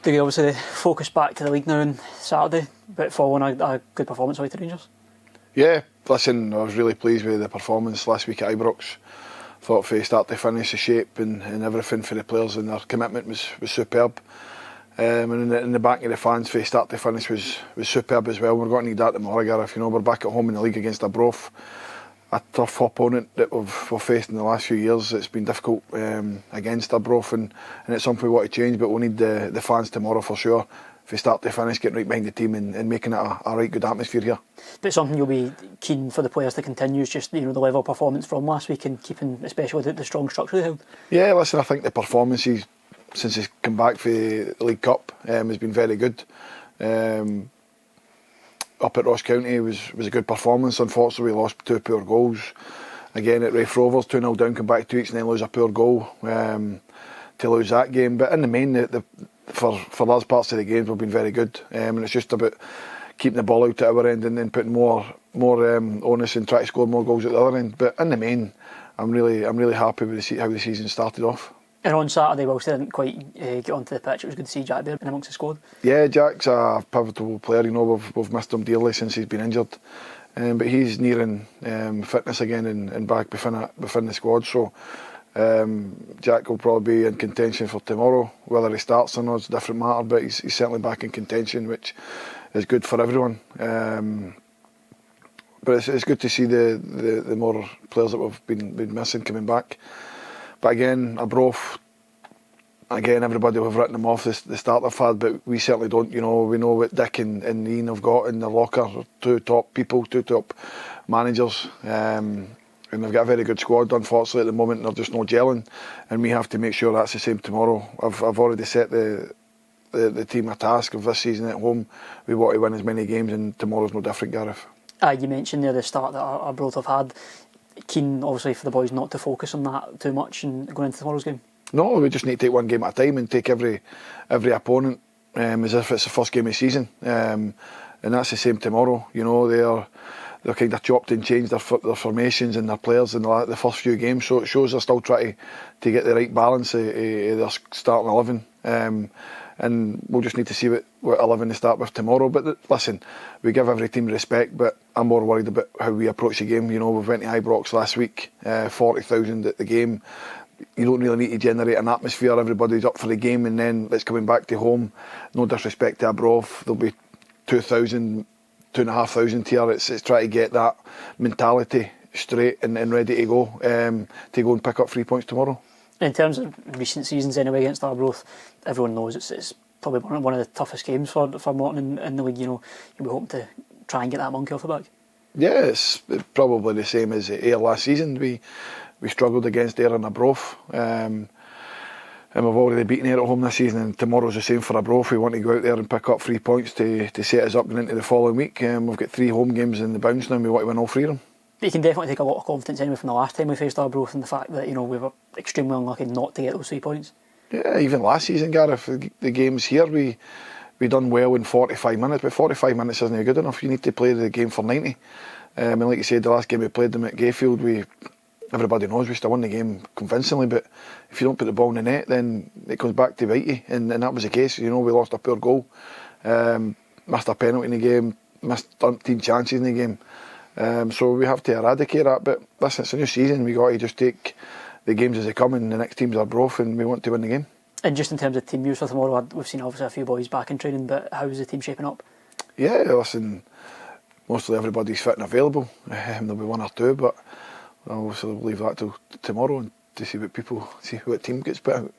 Dougie, obviously focus back to the league now on Saturday, but following a good performance away to Rangers. Yeah, listen, I was really pleased with the performance last week at Arbroath. Thought from start to finish, the shape and everything for the players and their commitment was superb. And in the back of the fans, from start to finish was superb as well. We're going to need that tomorrow, Gareth. You know, we're back at home in the league against Arbroath, a tough opponent that we've faced in the last few years. It's been difficult against Arbroath, and it's something we want to change. But we need the fans tomorrow for sure. From start to finish, getting right behind the team and making it a right good atmosphere here. But something you'll be keen for the players to continue is just the level of performance from last week and keeping, especially the strong structure they held. Yeah, listen, I think the performances since he's come back for the League Cup has been very good. Up at Ross County was a good performance. Unfortunately, we lost 2 poor goals. Again at Raith Rovers, 2-0 down, come back 2 weeks and then lose a poor goal to lose that game. But in the main, for large parts of the games we've been very good, and it's just about keeping the ball out at our end and then putting more onus and trying to score more goals at the other end. But in the main, I'm really happy with how the season started off. And on Saturday, whilst they didn't quite get onto the pitch, it was good to see Jack there in amongst the squad. Yeah, Jack's a pivotal player. You know, we've missed him dearly since he's been injured, but he's nearing fitness again and back within the squad. So Jack will probably be in contention for tomorrow. Whether he starts or not is a different matter, but he's certainly back in contention, which is good for everyone. But it's good to see the more players that we've been missing coming back. But again, Arbroath, everybody will have written them off the start they've had, but we certainly don't. You know, we know what Dick and Ian have got in their locker, 2 top people, 2 top managers. And they've got a very good squad. Unfortunately, at the moment, they're just not gelling, and we have to make sure that's the same tomorrow. I've already set the team a task of this season at home. We want to win as many games, and tomorrow's no different, Gareth. You mentioned there the start that Arbroath have had. Keen, obviously, for the boys not to focus on that too much and going into tomorrow's game. No, we just need to take one game at a time and take every opponent as if it's the first game of the season, and that's the same tomorrow. You know, they're kind of chopped and changed their formations and their players in the first few games, so it shows they're still trying to get the right balance of their starting 11. And we'll just need to see what 11 they start with tomorrow. But listen, we give every team respect, but I'm more worried about how we approach the game. You know, we went to Ibrox last week, 40,000 at the game. You don't really need to generate an atmosphere. Everybody's up for the game, and then it's coming back to home. No disrespect to Arbroath, there'll be 2,000, 2,500 here. It's trying to get that mentality straight and ready to go and pick up 3 points tomorrow. In terms of recent seasons anyway against Arbroath, everyone knows it's probably one of the toughest games for Morton in the league. You know, you'll be hoping to try and get that monkey off the back. Yeah, it's probably the same as Ayr last season. We struggled against Ayr and Arbroath, and we've already beaten Ayr at home this season, and tomorrow's the same for Arbroath. We want to go out there and pick up 3 points to set us up going into the following week. We've got 3 home games in the bounce now, and we want to win all 3 of them. But you can definitely take a lot of confidence anyway from the last time we faced Arbroath and the fact that, you know, we were extremely unlucky not to get those 3 points. Yeah, even last season, Gareth, the games here, we done well in 45 minutes, but 45 minutes isn't good enough. You need to play the game for 90. And like you said, the last game we played them at Gayfield, everybody knows we still won the game convincingly, but if you don't put the ball in the net, then it comes back to bite you, and that was the case. You know, we lost a poor goal, missed a penalty in the game, missed 13 chances in the game. So we have to eradicate that. But listen, it's a new season. We got to just take the games as they come, and the next team's Arbroath, and we want to win the game. And just in terms of team use for tomorrow, we've seen obviously a few boys back in training, but how's the team shaping up? Yeah, listen, mostly everybody's fit and available. There'll be 1 or 2, but obviously we'll leave that till tomorrow and to see what team gets put out.